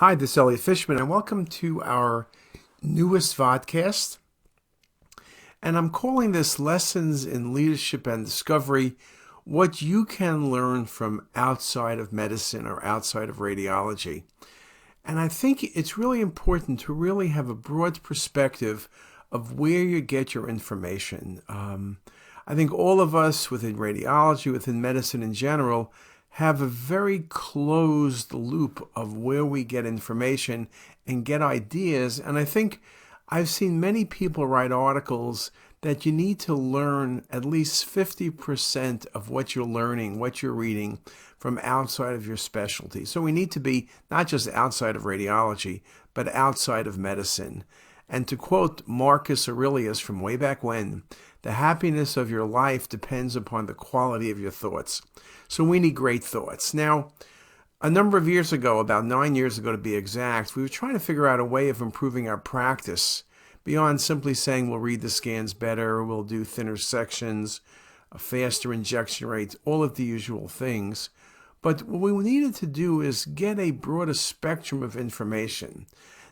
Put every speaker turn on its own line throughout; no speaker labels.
Hi, this is Elliot Fishman, and welcome to our newest vodcast. And I'm calling this Lessons in Leadership and Discovery, what you can learn from outside of medicine or outside of radiology. And I think it's really important to really have a broad perspective of where you get your information. I think all of us within radiology, within medicine in general, have a very closed loop of where we get information and get ideas. And I think I've seen many people write articles that you need to learn at least 50% of what you're learning, what you're reading from outside of your specialty. So we need to be not just outside of radiology, but outside of medicine. And to quote Marcus Aurelius from way back when, the happiness of your life depends upon the quality of your thoughts. So we need great thoughts. Now, a number of years ago, about 9 years ago to be exact, we were trying to figure out a way of improving our practice beyond simply saying we'll read the scans better, we'll do thinner sections, a faster injection rates, all of the usual things. But what we needed to do is get a broader spectrum of information.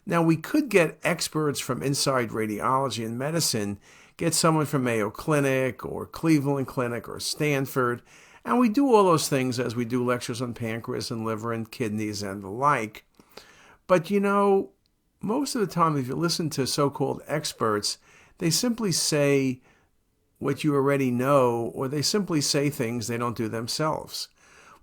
Now, we could get experts from inside radiology and medicine, get someone from Mayo Clinic or Cleveland Clinic or Stanford, and we do all those things as we do lectures on pancreas and liver and kidneys and the like. But most of the time, if you listen to so-called experts, they simply say what you already know, or they simply say things they don't do themselves.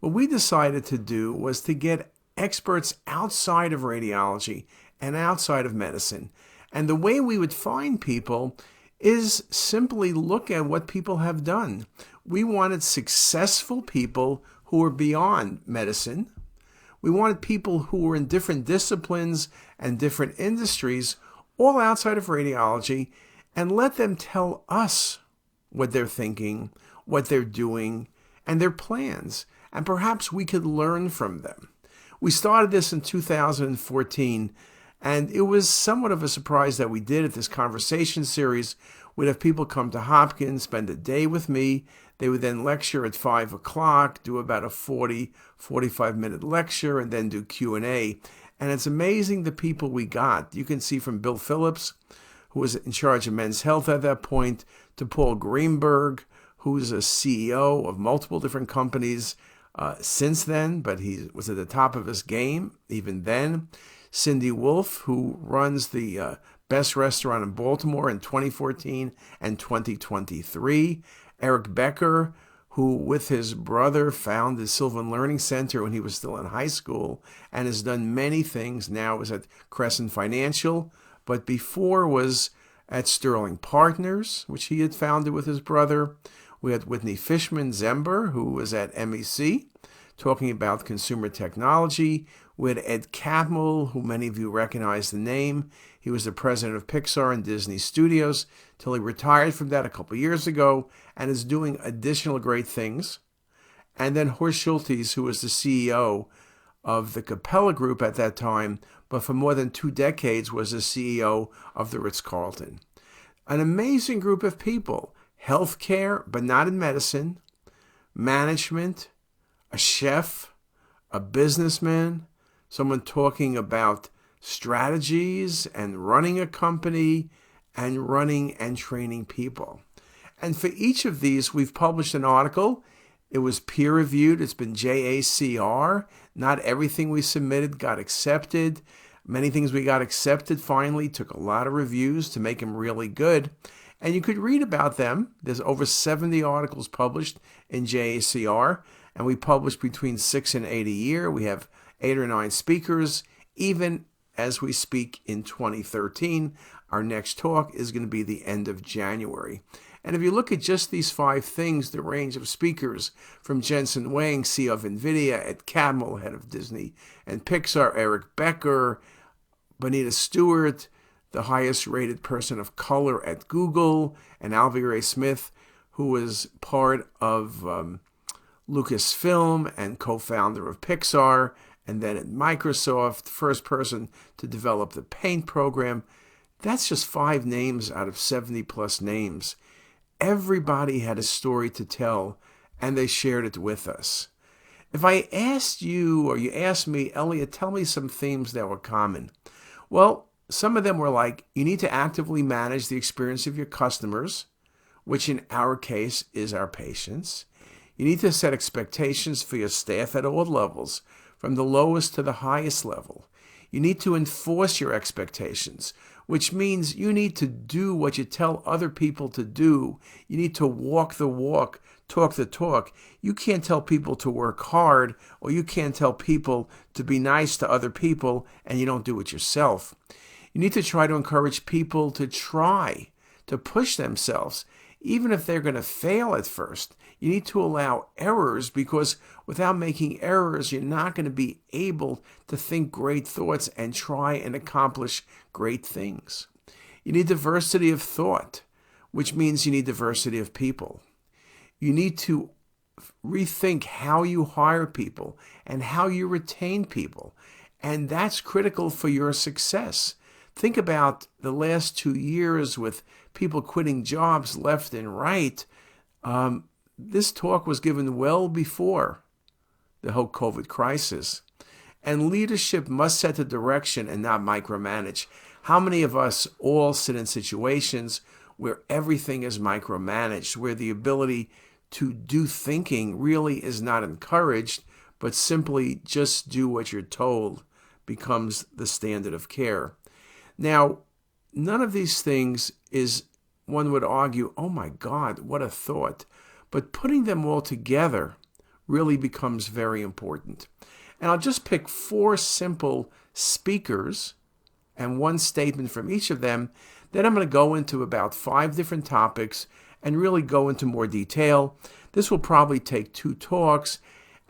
What we decided to do was to get experts outside of radiology and outside of medicine. And the way we would find people is simply look at what people have done. We wanted successful people who were beyond medicine. We wanted people who were in different disciplines and different industries, all outside of radiology, and let them tell us what they're thinking, what they're doing, and their plans. And perhaps we could learn from them. We started this in 2014, and it was somewhat of a surprise that we did it. This conversation series. We'd have people come to Hopkins, spend a day with me. They would then lecture at 5 o'clock, do about a 45-minute lecture, and then do Q&A. And it's amazing the people we got. You can see from Bill Phillips, who was in charge of Men's Health at that point, to Paul Greenberg, who's a CEO of multiple different companies since then, but he was at the top of his game even then. Cindy Wolf, who runs the best restaurant in Baltimore in 2014 and 2023. Eric Becker, who with his brother founded the Sylvan Learning Center when he was still in high school and has done many things. Now is at Crescent Financial, but before was at Sterling Partners, which he had founded with his brother. We had Whitney Fishman Zember, who was at MEC, talking about consumer technology. We had Ed Catmull, who many of you recognize the name. He was the president of Pixar and Disney Studios till he retired from that a couple of years ago and is doing additional great things. And then Horst Schultes, who was the CEO of the Capella Group at that time, but for more than 2 decades was the CEO of the Ritz-Carlton. An amazing group of people. Healthcare, but not in medicine. Management, a chef, a businessman, someone talking about strategies and running a company and running and training people. And for each of these, we've published an article. It was peer-reviewed. It's been JACR. Not everything we submitted got accepted. Many things we got accepted finally took a lot of reviews to make them really good. And you could read about them. There's over 70 articles published in JACR, and we publish between 6 and 8 a year. We have 8 or 9 speakers. Even as we speak in 2013, our next talk is going to be the end of January. And if you look at just these 5 things, the range of speakers from Jensen Huang, CEO of NVIDIA, Ed Catmull, head of Disney and Pixar, Eric Becker, Bonita Stewart, the highest rated person of color at Google, and Alvira Smith, who was part of Lucasfilm and co-founder of Pixar, and then at Microsoft, first person to develop the Paint program. That's just 5 names out of 70 plus names. Everybody had a story to tell, and they shared it with us. If I asked you or you asked me, Elliot, tell me some themes that were common. Well, some of them were like, you need to actively manage the experience of your customers, which in our case is our patients. You need to set expectations for your staff at all levels, from the lowest to the highest level. You need to enforce your expectations, which means you need to do what you tell other people to do. You need to walk the walk, talk the talk. You can't tell people to work hard, or you can't tell people to be nice to other people, and you don't do it yourself. You need to try to encourage people to try, to push themselves, even if they're going to fail at first. You need to allow errors, because without making errors, you're not going to be able to think great thoughts and try and accomplish great things. You need diversity of thought, which means you need diversity of people. You need to rethink how you hire people and how you retain people, and that's critical for your success. Think about the last 2 years with people quitting jobs left and right. This talk was given well before the whole COVID crisis. And leadership must set the direction and not micromanage. How many of us all sit in situations where everything is micromanaged, where the ability to do thinking really is not encouraged, but simply just do what you're told becomes the standard of care? Now, none of these things is, one would argue, oh my God, what a thought. But putting them all together really becomes very important. And I'll just pick 4 simple speakers and one statement from each of them. Then I'm going to go into about 5 different topics and really go into more detail. This will probably take 2 talks.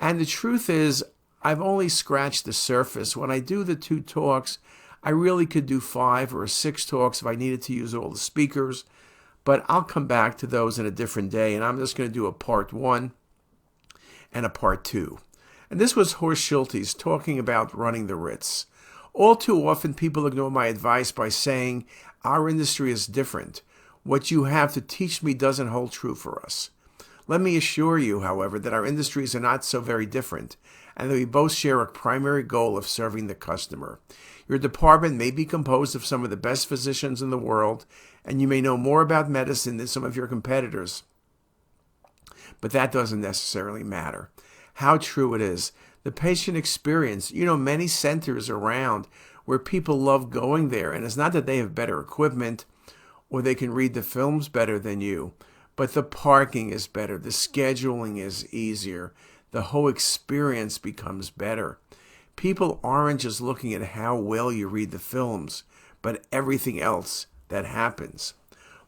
And the truth is, I've only scratched the surface. When I do the 2 talks, I really could do 5 or 6 talks if I needed to use all the speakers. But I'll come back to those in a different day, and I'm just going to do a part 1 and a part 2. And this was Horst Schultes talking about running the Ritz. All too often, people ignore my advice by saying, our industry is different. What you have to teach me doesn't hold true for us. Let me assure you, however, that our industries are not so very different, and that we both share a primary goal of serving the customer. Your department may be composed of some of the best physicians in the world, and you may know more about medicine than some of your competitors. But that doesn't necessarily matter. How true it is. The patient experience, many centers around where people love going there, and it's not that they have better equipment or they can read the films better than you, but the parking is better, the scheduling is easier, the whole experience becomes better. People aren't just looking at how well you read the films, but everything else that happens.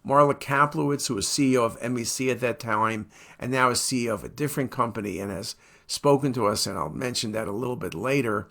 Marla Kaplowitz, who was CEO of MEC at that time and now is CEO of a different company and has spoken to us, and I'll mention that a little bit later.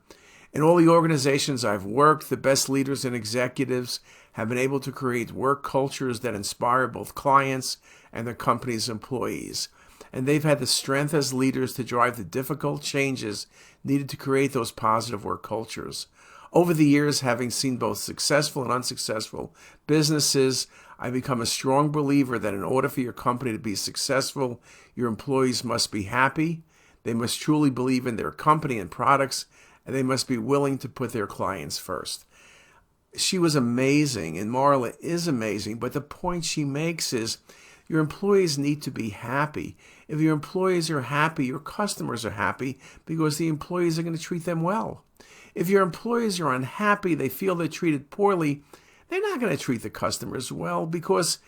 In all the organizations I've worked, the best leaders and executives have been able to create work cultures that inspire both clients and their company's employees. And they've had the strength as leaders to drive the difficult changes needed to create those positive work cultures. Over the years, having seen both successful and unsuccessful businesses, I've become a strong believer that in order for your company to be successful, your employees must be happy, they must truly believe in their company and products, and they must be willing to put their clients first. She was amazing, and Marla is amazing, but the point she makes is your employees need to be happy. If your employees are happy, your customers are happy because the employees are going to treat them well. If your employees are unhappy, they feel they're treated poorly, they're not going to treat the customers well because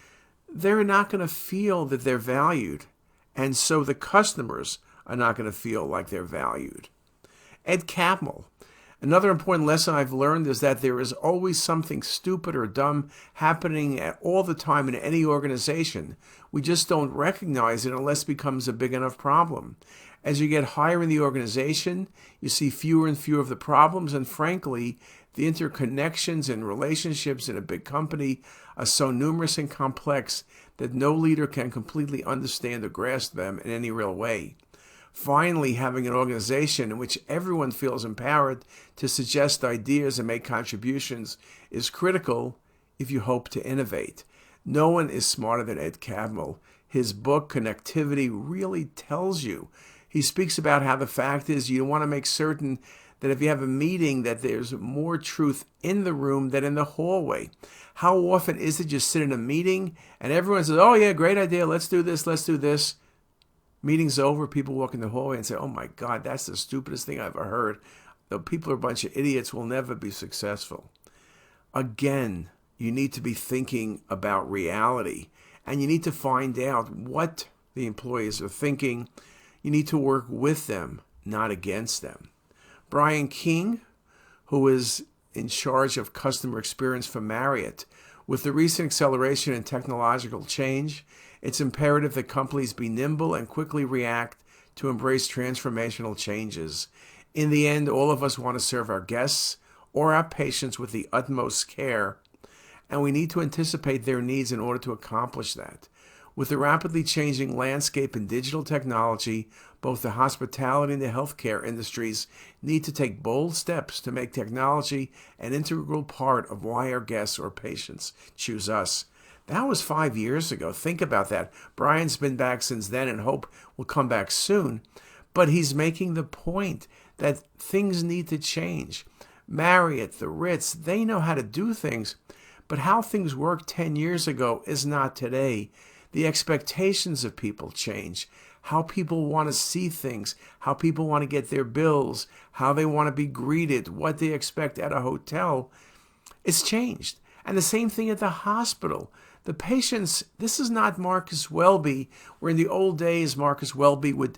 they're not going to feel that they're valued. And so the customers are not going to feel like they're valued. Ed Catmull. Another important lesson I've learned is that there is always something stupid or dumb happening all the time in any organization. We just don't recognize it unless it becomes a big enough problem. As you get higher in the organization, you see fewer and fewer of the problems, and frankly, the interconnections and relationships in a big company are so numerous and complex that no leader can completely understand or grasp them in any real way. Finally, having an organization in which everyone feels empowered to suggest ideas and make contributions is critical if you hope to innovate. No one is smarter than Ed Catmull. His book, Connectivity, really tells you He speaks about how the fact is you want to make certain that if you have a meeting that there's more truth in the room than in the hallway. How often is it you sit in a meeting and everyone says, oh yeah, great idea, let's do this, let's do this. Meeting's over, people walk in the hallway and say, oh my God, that's the stupidest thing I've ever heard. The people are a bunch of idiots, will never be successful. Again, you need to be thinking about reality, and you need to find out what the employees are thinking. You need to work with them, not against them. Brian King, who is in charge of customer experience for Marriott, with the recent acceleration in technological change, it's imperative that companies be nimble and quickly react to embrace transformational changes. In the end, all of us want to serve our guests or our patients with the utmost care, and we need to anticipate their needs in order to accomplish that. With the rapidly changing landscape in digital technology, both the hospitality and the healthcare industries need to take bold steps to make technology an integral part of why our guests or patients choose us. That was 5 years ago. Think about that. Brian's been back since then and hope will come back soon. But he's making the point that things need to change. Marriott, the Ritz, they know how to do things, but how things worked 10 years ago is not today. The expectations of people change. How people want to see things, how people want to get their bills, how they want to be greeted, what they expect at a hotel, it's changed. And the same thing at the hospital. The patients, this is not Marcus Welby, where in the old days Marcus Welby would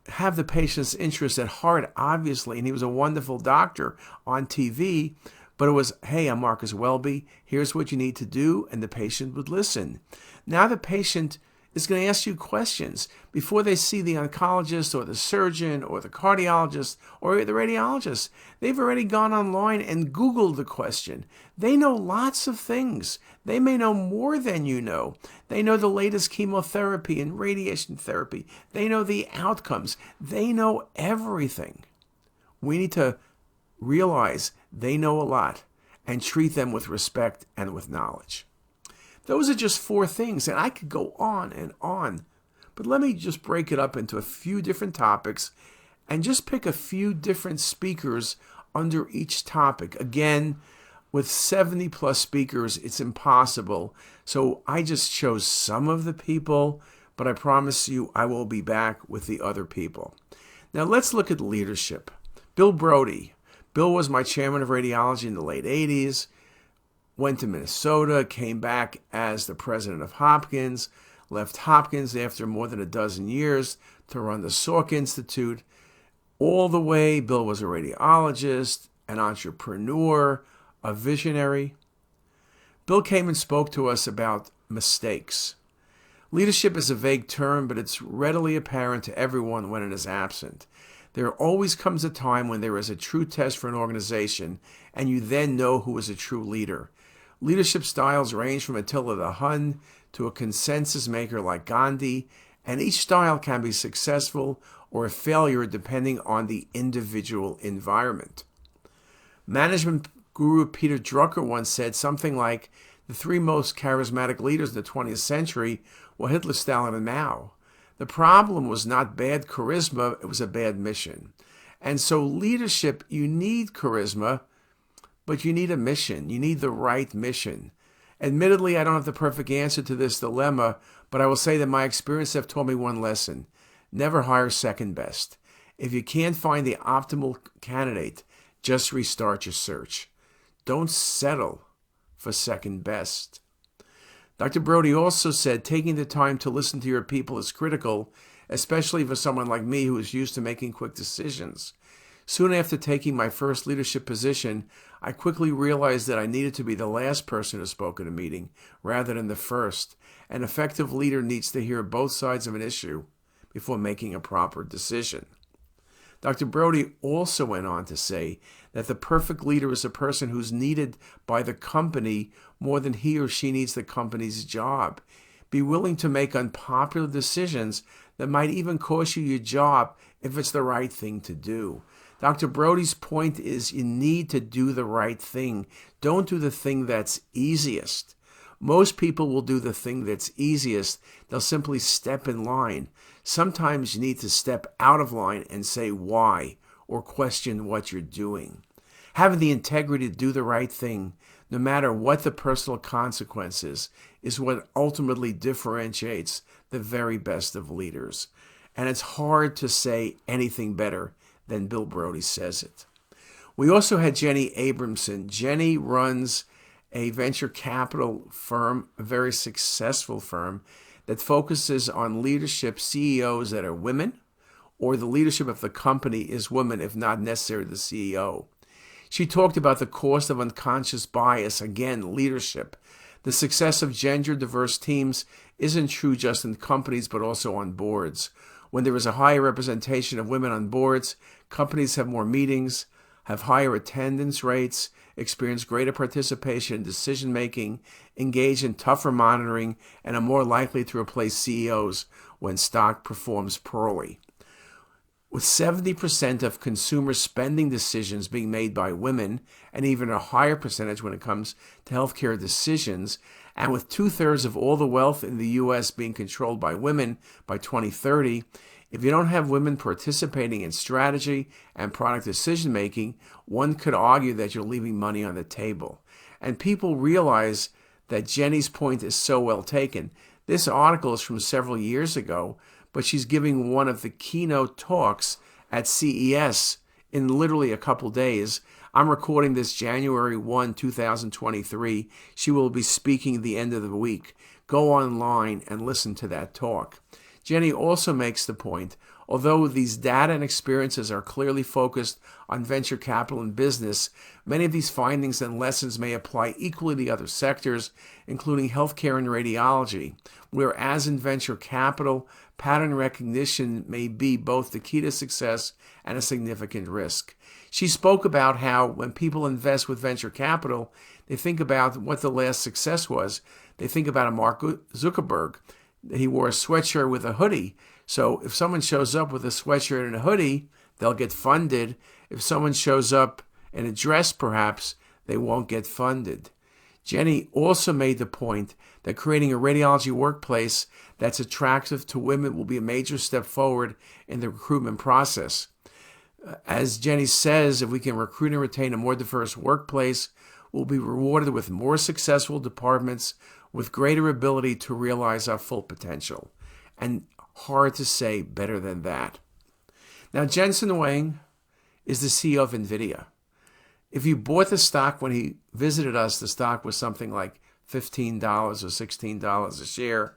have the patient's interest at heart, obviously, and he was a wonderful doctor on TV, but it was, hey, I'm Marcus Welby, here's what you need to do, and the patient would listen. Now the patient is going to ask you questions before they see the oncologist or the surgeon or the cardiologist or the radiologist. They've already gone online and Googled the question. They know lots of things. They may know more than you know. They know the latest chemotherapy and radiation therapy. They know the outcomes. They know everything. We need to realize they know a lot and treat them with respect and with knowledge. Those are just 4 things, and I could go on and on. But let me just break it up into a few different topics and just pick a few different speakers under each topic. Again, with 70 plus speakers, it's impossible. So I just chose some of the people, but I promise you I will be back with the other people. Now let's look at leadership. Bill Brody. Bill was my chairman of radiology in the late 80s. Went to Minnesota, came back as the president of Hopkins, left Hopkins after more than a dozen years to run the Salk Institute. All the way, Bill was a radiologist, an entrepreneur, a visionary. Bill came and spoke to us about mistakes. Leadership is a vague term, but it's readily apparent to everyone when it is absent. There always comes a time when there is a true test for an organization, and you then know who is a true leader. Leadership styles range from Attila the Hun to a consensus maker like Gandhi, and each style can be successful or a failure depending on the individual environment. Management guru Peter Drucker once said something like, the 3 most charismatic leaders in the 20th century were Hitler, Stalin, and Mao. The problem was not bad charisma, it was a bad mission. And so leadership, you need charisma, but you need a mission. You need the right mission. Admittedly, I don't have the perfect answer to this dilemma, but I will say that my experience have taught me one lesson. Never hire second best. If you can't find the optimal candidate, just restart your search. Don't settle for second best. Dr. Brody also said taking the time to listen to your people is critical, especially for someone like me who is used to making quick decisions. Soon after taking my first leadership position, I quickly realized that I needed to be the last person who spoke at a meeting rather than the first. An effective leader needs to hear both sides of an issue before making a proper decision. Dr. Brody also went on to say that the perfect leader is a person who's needed by the company more than he or she needs the company's job. Be willing to make unpopular decisions that might even cost you your job if it's the right thing to do. Dr. Brody's point is you need to do the right thing. Don't do the thing that's easiest. Most people will do the thing that's easiest. They'll simply step in line. Sometimes you need to step out of line and say why, or question what you're doing. Having the integrity to do the right thing, no matter what the personal consequences, is what ultimately differentiates the very best of leaders. And it's hard to say anything better than Bill Brody says it. We also had Jenny Abramson. Jenny runs a venture capital firm, a very successful firm, that focuses on leadership, CEOs that are women, or the leadership of the company is women, if not necessarily the CEO. She talked about the cost of unconscious bias, again, leadership. The success of gender-diverse teams isn't true just in companies, but also on boards. When there is a higher representation of women on boards, companies have more meetings, have higher attendance rates, experience greater participation in decision-making, engage in tougher monitoring, and are more likely to replace CEOs when stock performs poorly. With 70% of consumer spending decisions being made by women, and even a higher percentage when it comes to healthcare decisions, and with 2/3 of all the wealth in the U.S. being controlled by women by 2030, if you don't have women participating in strategy and product decision-making, one could argue that you're leaving money on the table. And people realize that Jenny's point is so well taken. This article is from several years ago, but she's giving one of the keynote talks at CES in literally a couple days. I'm recording this January 1, 2023. She will be speaking at the end of the week. Go online and listen to that talk. Jenny also makes the point, although these data and experiences are clearly focused on venture capital and business, many of these findings and lessons may apply equally to other sectors, including healthcare and radiology, whereas in venture capital, pattern recognition may be both the key to success and a significant risk. She spoke about how when people invest with venture capital, they think about what the last success was. They think about a Mark Zuckerberg. He wore a sweatshirt with a hoodie. So if someone shows up with a sweatshirt and a hoodie, they'll get funded. If someone shows up in a dress, perhaps, they won't get funded. Jenny also made the point that creating a radiology workplace that's attractive to women will be a major step forward in the recruitment process. As Jenny says, if we can recruit and retain a more diverse workplace, we'll be rewarded with more successful departments with greater ability to realize our full potential. And hard to say better than that. Now, Jensen Huang is the CEO of NVIDIA. If you bought the stock when he visited us, the stock was something like $15 or $16 a share.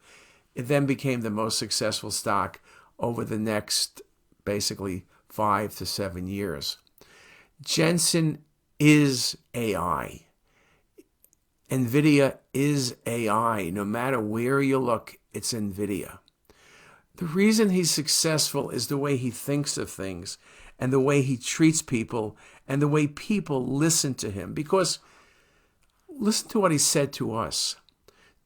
It then became the most successful stock over the next, basically, 5 to 7 years. Jensen is AI. NVIDIA is AI. No matter where you look, it's NVIDIA. The reason he's successful is the way he thinks of things and the way he treats people and the way people listen to him. Because listen to what he said to us.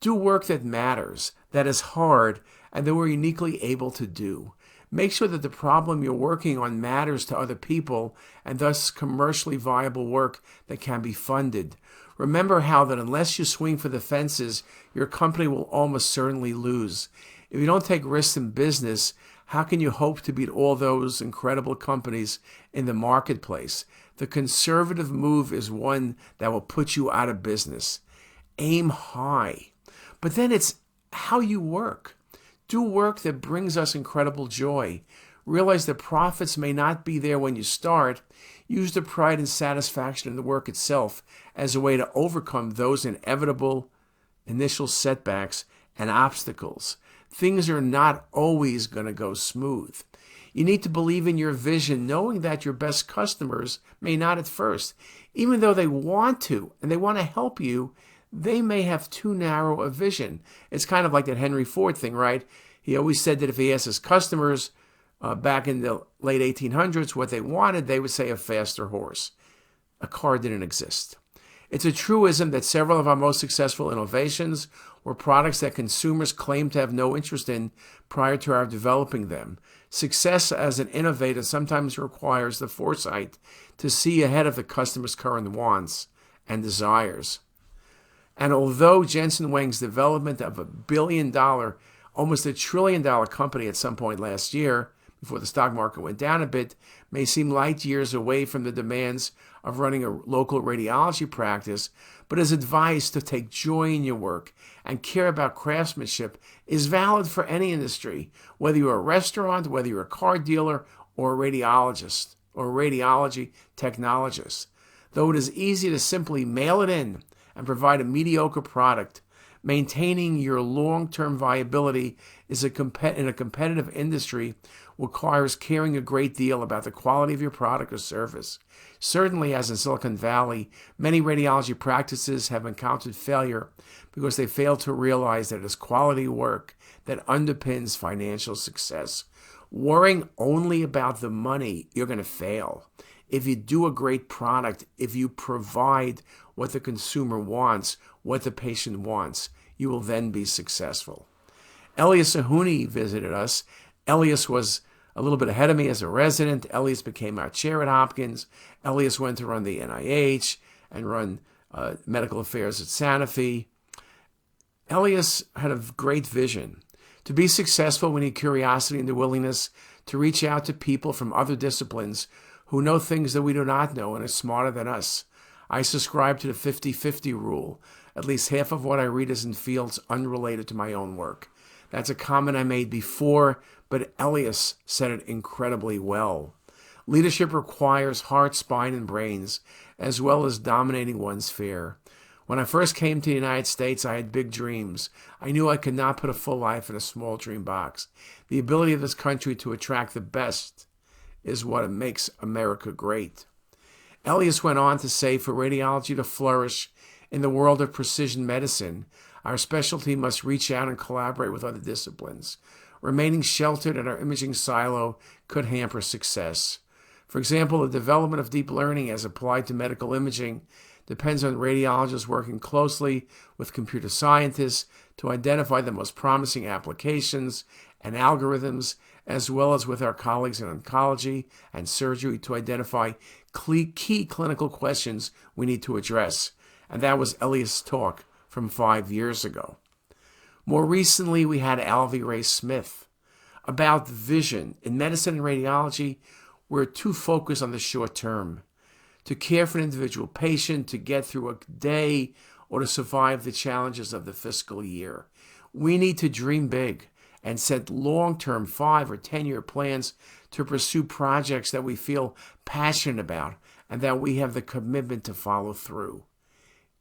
Do work that matters, that is hard, and that we're uniquely able to do. Make sure that the problem you're working on matters to other people and thus commercially viable work that can be funded. Remember how that unless you swing for the fences, your company will almost certainly lose. If you don't take risks in business, how can you hope to beat all those incredible companies in the marketplace? The conservative move is one that will put you out of business. Aim high. But then it's how you work. Do work that brings us incredible joy. Realize that profits may not be there when you start. Use the pride and satisfaction in the work itself as a way to overcome those inevitable initial setbacks and obstacles. Things are not always going to go smooth. You need to believe in your vision, knowing that your best customers may not at first. Even though they want to and they want to help you, they may have too narrow a vision. It's kind of like that Henry Ford thing, right? He always said that if he asked his customers back in the late 1800s what they wanted, they would say a faster horse. A car didn't exist. It's a truism that several of our most successful innovations were products that consumers claimed to have no interest in prior to our developing them. Success as an innovator sometimes requires the foresight to see ahead of the customer's current wants and desires. And although Jensen Huang's development of $1 billion, almost $1 trillion company at some point last year, before the stock market went down a bit, may seem light years away from the demands of running a local radiology practice, but his advice to take joy in your work and care about craftsmanship is valid for any industry, whether you're a restaurant, whether you're a car dealer, or a radiologist, or a radiology technologist. Though it is easy to simply mail it in and provide a mediocre product, maintaining your long-term viability in a competitive industry requires caring a great deal about the quality of your product or service. Certainly, as in Silicon Valley, many radiology practices have encountered failure because they fail to realize that it is quality work that underpins financial success. Worrying only about the money, you're going to fail. If you do a great product, if you provide what the consumer wants, what the patient wants, you will then be successful. Elias Ahuni visited us. Elias was a little bit ahead of me as a resident. Elias became our chair at Hopkins. Elias went to run the NIH and run medical affairs at Sanofi. Elias had a great vision. To be successful, we need curiosity and the willingness to reach out to people from other disciplines who know things that we do not know and are smarter than us. I subscribe to the 50-50 rule. At least half of what I read is in fields unrelated to my own work. That's a comment I made before, but Elias said it incredibly well. Leadership requires heart, spine, and brains, as well as dominating one's fear. When I first came to the United States, I had big dreams. I knew I could not put a full life in a small dream box. The ability of this country to attract the best is what makes America great. Elias went on to say, for radiology to flourish in the world of precision medicine, our specialty must reach out and collaborate with other disciplines. Remaining sheltered in our imaging silo could hamper success. For example, the development of deep learning as applied to medical imaging depends on radiologists working closely with computer scientists to identify the most promising applications and algorithms, as well as with our colleagues in oncology and surgery to identify key clinical questions we need to address. And that was Elias' talk from 5 years ago. More recently, we had Alvy Ray Smith about vision. In medicine and radiology, we're too focused on the short term. To care for an individual patient, to get through a day, or to survive the challenges of the fiscal year. We need to dream big and set long-term 5 or 10-year plans to pursue projects that we feel passionate about and that we have the commitment to follow through.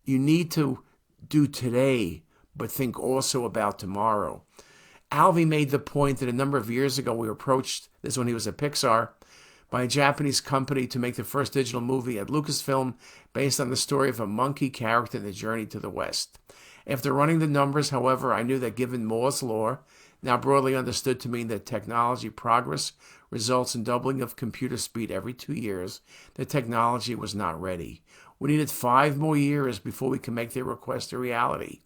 You need to do today, but think also about tomorrow. Alvy made the point that a number of years ago we were approached, this when he was at Pixar, by a Japanese company to make the first digital movie at Lucasfilm based on the story of a monkey character in the Journey to the West. After running the numbers, however, I knew that given Moore's law, now broadly understood to mean that technology progress results in doubling of computer speed every 2 years, the technology was not ready. We needed 5 more years before we could make their request a reality.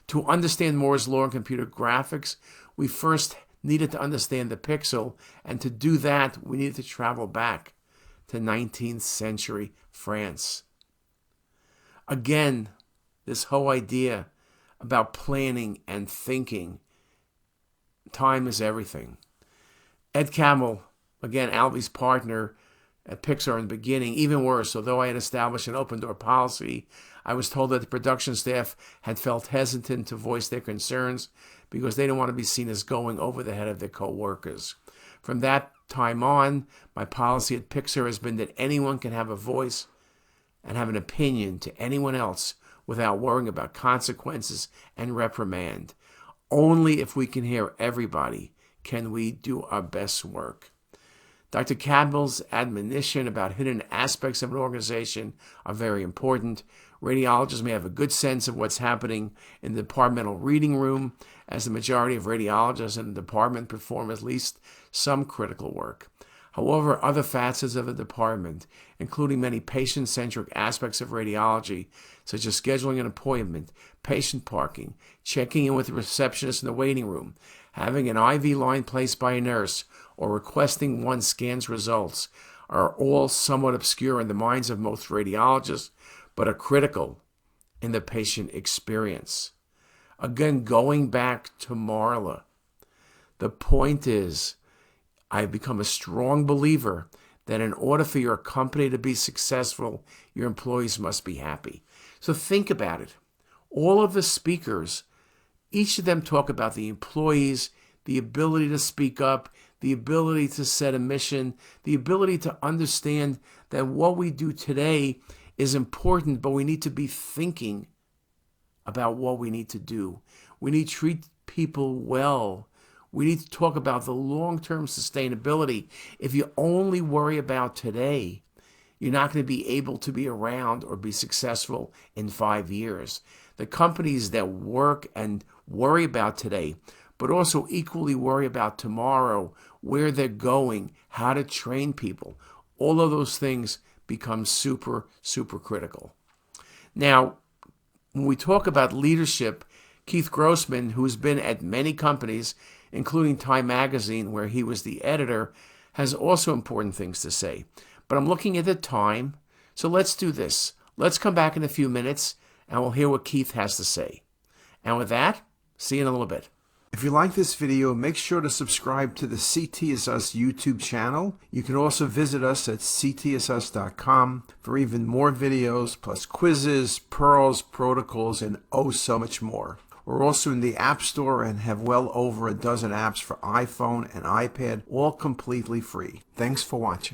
To understand Moore's law in computer graphics, we first needed to understand the pixel, and to do that, we needed to travel back to 19th century France. Again, this whole idea about planning and thinking. Time is everything. Ed Camel, again, Alvy's partner at Pixar in the beginning, even worse, although I had established an open-door policy, I was told that the production staff had felt hesitant to voice their concerns because they didn't want to be seen as going over the head of their co-workers. From that time on, my policy at Pixar has been that anyone can have a voice and have an opinion to anyone else without worrying about consequences and reprimand. Only if we can hear everybody can we do our best work. Dr. Campbell's admonition about hidden aspects of an organization are very important. Radiologists may have a good sense of what's happening in the departmental reading room, as the majority of radiologists in the department perform at least some critical work. However, other facets of the department, including many patient-centric aspects of radiology, such as scheduling an appointment, patient parking, checking in with the receptionist in the waiting room, having an IV line placed by a nurse, or requesting one scan's results, are all somewhat obscure in the minds of most radiologists, but are critical in the patient experience. Again, going back to Marla, the point is, I've become a strong believer that in order for your company to be successful, your employees must be happy. So think about it. All of the speakers, each of them talk about the employees, the ability to speak up, the ability to set a mission, the ability to understand that what we do today is important, but we need to be thinking about what we need to do. We need to treat people well. We need to talk about the long-term sustainability. If you only worry about today, you're not going to be able to be around or be successful in 5 years. The companies that work and worry about today, but also equally worry about tomorrow, where they're going, how to train people, all of those things become super, super critical. Now, when we talk about leadership, Keith Grossman, who's been at many companies, including Time Magazine, where he was the editor, has also important things to say. But I'm looking at the time, so let's do this. Let's come back in a few minutes, and we'll hear what Keith has to say. And with that, see you in a little bit. If you like this video, make sure to subscribe to the CTisus YouTube channel. You can also visit us at CTisus.com for even more videos, plus quizzes, pearls, protocols, and oh so much more. We're also in the App Store and have well over a dozen apps for iPhone and iPad, all completely free. Thanks for watching.